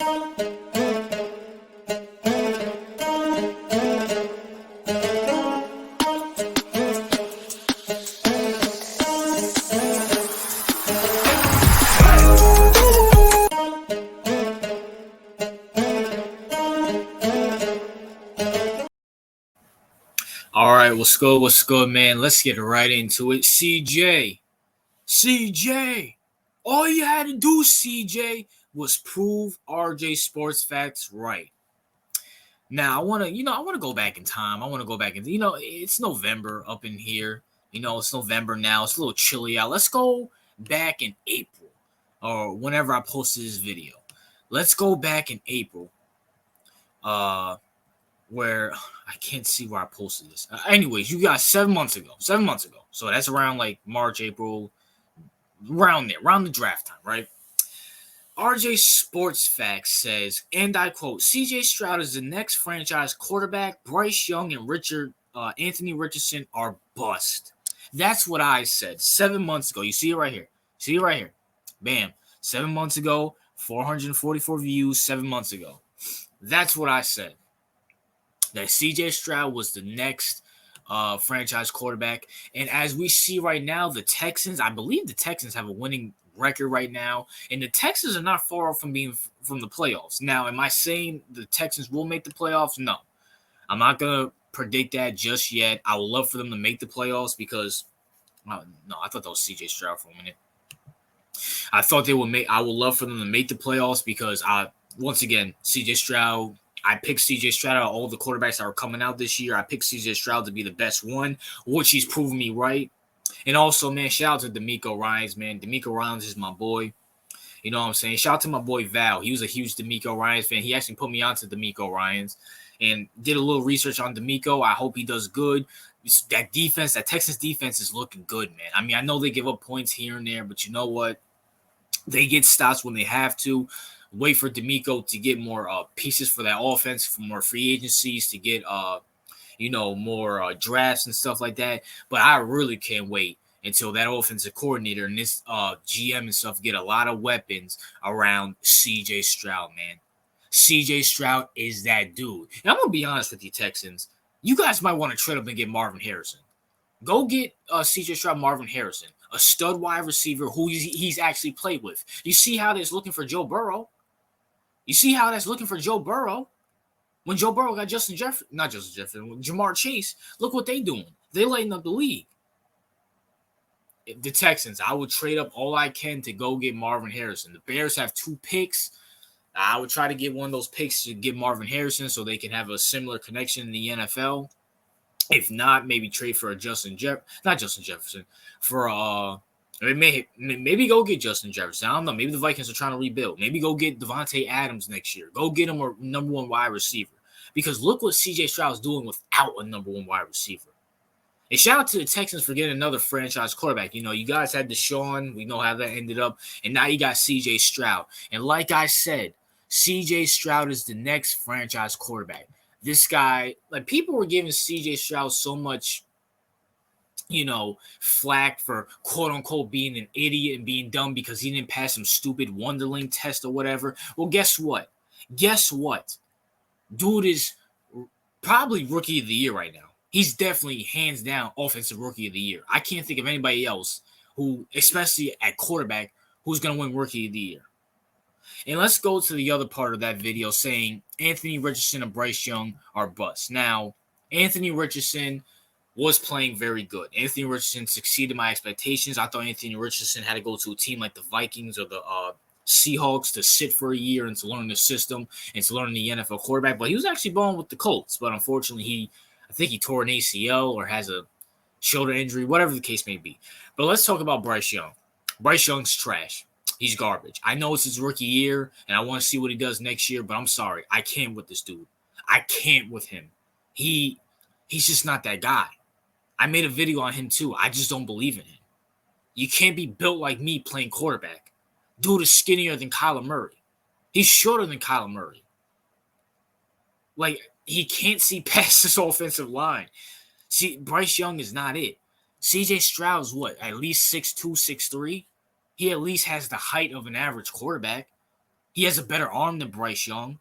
All right, what's good? What's good, man? Let's get right into it. CJ, all you had to do, CJ, was prove RJ Sports Facts right. Now, I want to go back in time. I want to go back in, it's November up in here. It's November now. It's a little chilly out. Let's go back in April or whenever I posted this video. Let's go back in April. Where I can't see where I posted this. Anyways, you got 7 months ago. So that's around like March, April, around there, around the draft time, right? RJ Sports Facts says, and I quote, CJ Stroud is the next franchise quarterback. Bryce Young and Anthony Richardson are bust. That's what I said 7 months ago. You see it right here. Bam. 7 months ago, 444 views 7 months ago. That's what I said. That CJ Stroud was the next franchise quarterback. And as we see right now, I believe the Texans have a winning record right now. And the Texans are not far off from being from the playoffs. Now, am I saying the Texans will make the playoffs? No. I'm not going to predict that just yet. I would love for them to make the playoffs because I thought that was CJ Stroud for a minute. I would love for them to make the playoffs because once again, CJ Stroud, I picked CJ Stroud out of all the quarterbacks that are coming out this year. I picked CJ Stroud to be the best one, which he's proven me right. And also, man, shout out to D'Amico Ryans, man. D'Amico Ryans is my boy. You know what I'm saying? Shout out to my boy Val. He was a huge D'Amico Ryans fan. He actually put me on to D'Amico Ryans and did a little research on D'Amico. I hope he does good. That Texas defense is looking good, man. I mean, I know they give up points here and there, but you know what? They get stops when they have to. Wait for D'Amico to get more pieces for that offense, for more free agencies, to get more drafts and stuff like that. But I really can't wait until that offensive coordinator and this GM and stuff get a lot of weapons around CJ Stroud, man. CJ Stroud is that dude. And I'm gonna be honest with you, Texans. You guys might want to trade up and get Marvin Harrison. Go get CJ Stroud, Marvin Harrison, a stud wide receiver who he's actually played with. You see how that's looking for Joe Burrow. When Joe Burrow got Jamar Chase, look what they doing. They lighting up the league. The Texans, I would trade up all I can to go get Marvin Harrison. The Bears have 2 picks. I would try to get one of those picks to get Marvin Harrison so they can have a similar connection in the NFL. If not, maybe trade for maybe go get Justin Jefferson. I don't know. Maybe the Vikings are trying to rebuild. Maybe go get Devontae Adams next year. Go get him a number 1 wide receiver. Because look what CJ Stroud's doing without a number 1 wide receiver. And shout out to the Texans for getting another franchise quarterback. You guys had Deshaun. We know how that ended up. And now you got CJ Stroud. And like I said, CJ Stroud is the next franchise quarterback. This guy, people were giving CJ Stroud so much flack for quote unquote being an idiot and being dumb because he didn't pass some stupid Wonderling test or whatever. Well, guess what? Dude is probably rookie of the year right now. He's definitely hands down offensive rookie of the year. I can't think of anybody else who, especially at quarterback, who's going to win rookie of the year. And let's go to the other part of that video saying Anthony Richardson and Bryce Young are busts. Now, Anthony Richardson was playing very good. Anthony Richardson succeeded my expectations. I thought Anthony Richardson had to go to a team like the Vikings or the Seahawks to sit for a year and to learn the system and to learn the NFL quarterback. But he was actually balling with the Colts. But unfortunately, I think he tore an ACL or has a shoulder injury, whatever the case may be. But let's talk about Bryce Young. Bryce Young's trash. He's garbage. I know it's his rookie year, and I want to see what he does next year, but I'm sorry. I can't with this dude. I can't with him. He's just not that guy. I made a video on him too. I just don't believe in him. You can't be built like me playing quarterback. Dude is skinnier than Kyler Murray. He's shorter than Kyler Murray. He can't see past this offensive line. See, Bryce Young is not it. CJ Stroud's at least 6'2", 6'3"? He at least has the height of an average quarterback. He has a better arm than Bryce Young.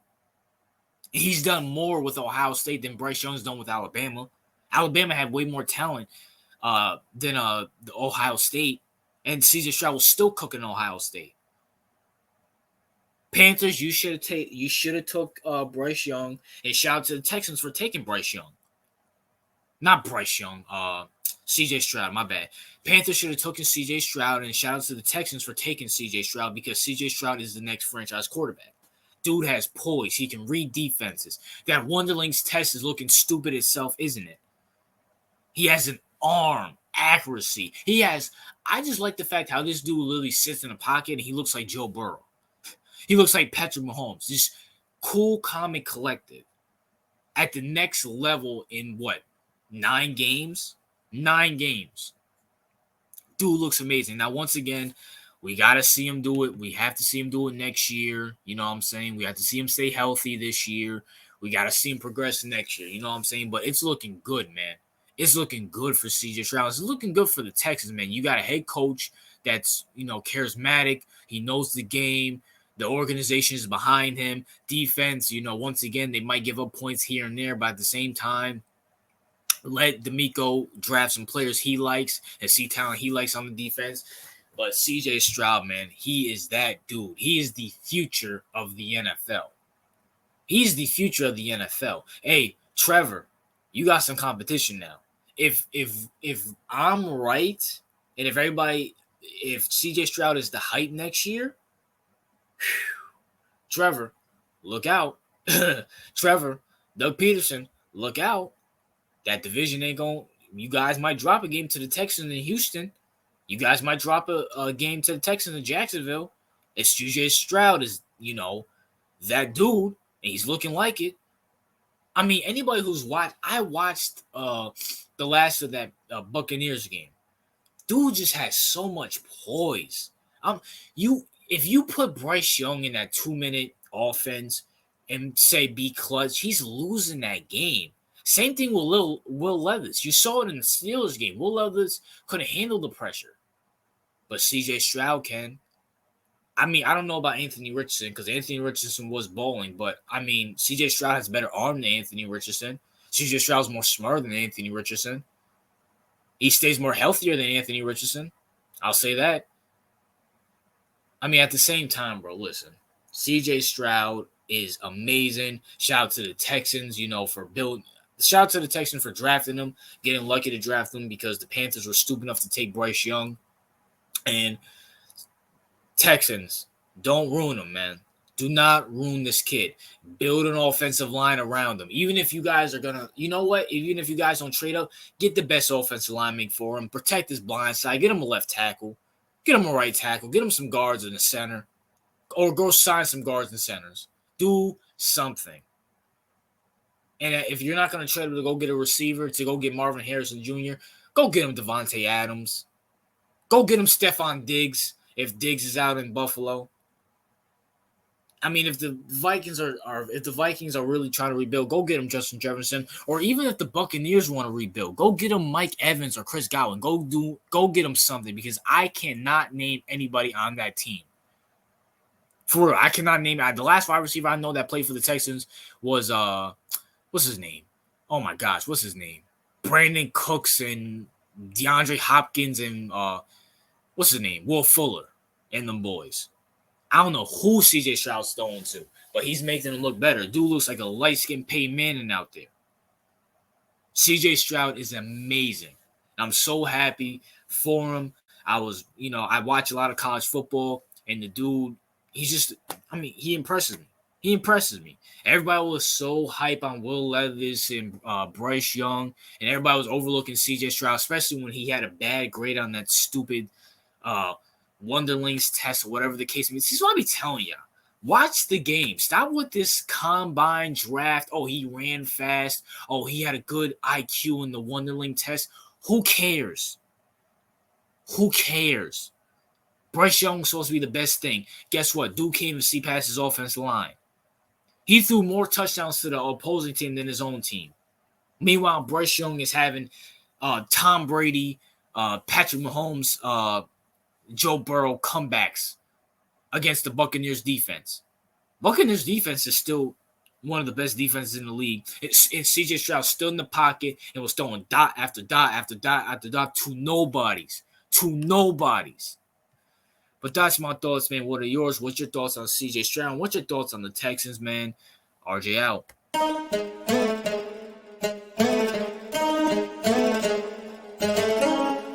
He's done more with Ohio State than Bryce Young's done with Alabama. Alabama had way more talent than the Ohio State, and CJ Stroud was still cooking Ohio State. Panthers, you should have took Bryce Young, and shout out to the Texans for taking Bryce Young. Not Bryce Young, CJ Stroud, my bad. Panthers should have taken CJ Stroud, and shout out to the Texans for taking CJ Stroud because CJ Stroud is the next franchise quarterback. Dude has poise. He can read defenses. That Wonderling's test is looking stupid itself, isn't it? He has an arm, accuracy. I just like the fact how this dude literally sits in a pocket and he looks like Joe Burrow. He looks like Patrick Mahomes. Just cool, calm, and collected. At the next level in what? 9 games? 9 games. Dude looks amazing. Now, once again, we got to see him do it. We have to see him do it next year. You know what I'm saying? We have to see him stay healthy this year. We got to see him progress next year. You know what I'm saying? But it's looking good, man. It's looking good for CJ Stroud. It's looking good for the Texans, man. You got a head coach that's, charismatic. He knows the game. The organization is behind him. Defense, once again, they might give up points here and there, but at the same time, let D'Amico draft some players he likes and see talent he likes on the defense. But CJ Stroud, man, he is that dude. He is the future of the NFL. He's the future of the NFL. Hey, Trevor, you got some competition now. If I'm right, and if CJ Stroud is the hype next year, Trevor, look out. Trevor, Doug Peterson, look out. That division ain't going. You guys might drop a game to the Texans in Houston. You guys might drop a game to the Texans in Jacksonville. It's CJ Stroud is, that dude, and he's looking like it. I mean, anybody who's I watched the last of that Buccaneers game. Dude just has so much poise. If you put Bryce Young in that 2-minute offense and say be clutch, he's losing that game. Same thing with Will Levis. You saw it in the Steelers game. Will Levis couldn't handle the pressure. But CJ Stroud can. I mean, I don't know about Anthony Richardson because Anthony Richardson was bowling, but I mean, CJ Stroud has a better arm than Anthony Richardson. CJ Stroud's more smart than Anthony Richardson. He stays more healthier than Anthony Richardson. I'll say that. I mean, at the same time, bro, listen. CJ Stroud is amazing. Shout out to the Texans, for building. Shout out to the Texans for drafting him, getting lucky to draft him because the Panthers were stupid enough to take Bryce Young. And Texans, don't ruin him, man. Do not ruin this kid. Build an offensive line around him. Even if you guys are going to, even if you guys don't trade up, get the best offensive lineman for him. Protect his blind side. Get him a left tackle. Get him a right tackle. Get him some guards in the center. Or go sign some guards and centers. Do something. And if you're not going to trade him to go get a receiver, to go get Marvin Harrison Jr., go get him Devontae Adams. Go get him Stephon Diggs if Diggs is out in Buffalo. I mean, if the Vikings are really trying to rebuild, go get him Justin Jefferson. Or even if the Buccaneers want to rebuild, go get him Mike Evans or Chris Godwin. Go get him something because I cannot name anybody on that team. For real, I cannot name the last wide receiver I know that played for the Texans was what's his name? Oh my gosh, what's his name? Brandon Cooks and DeAndre Hopkins and what's his name? Will Fuller and them boys. I don't know who CJ Stroud's throwing to, but he's making him look better. Dude looks like a light-skinned Peyton Manning out there. CJ Stroud is amazing. I'm so happy for him. I watch a lot of college football, and the dude, he impresses me. He impresses me. Everybody was so hype on Will Levis and Bryce Young, and everybody was overlooking CJ Stroud, especially when he had a bad grade on that stupid Wonderling's test or whatever the case may be. This is what I be telling you. Watch the game. Stop with this combine draft. Oh, he ran fast. Oh, he had a good IQ in the Wonderling test. Who cares? Who cares? Bryce Young's supposed to be the best thing. Guess what? Dude can't even see past his offensive line. He threw more touchdowns to the opposing team than his own team. Meanwhile, Bryce Young is having Tom Brady, Patrick Mahomes, Joe Burrow comebacks against the Buccaneers defense. Buccaneers defense is still one of the best defenses in the league. And CJ Stroud still in the pocket and was throwing dot after dot after dot after dot to nobodies. To nobodies. But that's my thoughts, man. What are yours? What's your thoughts on CJ Stroud? What's your thoughts on the Texans, man? RJ out.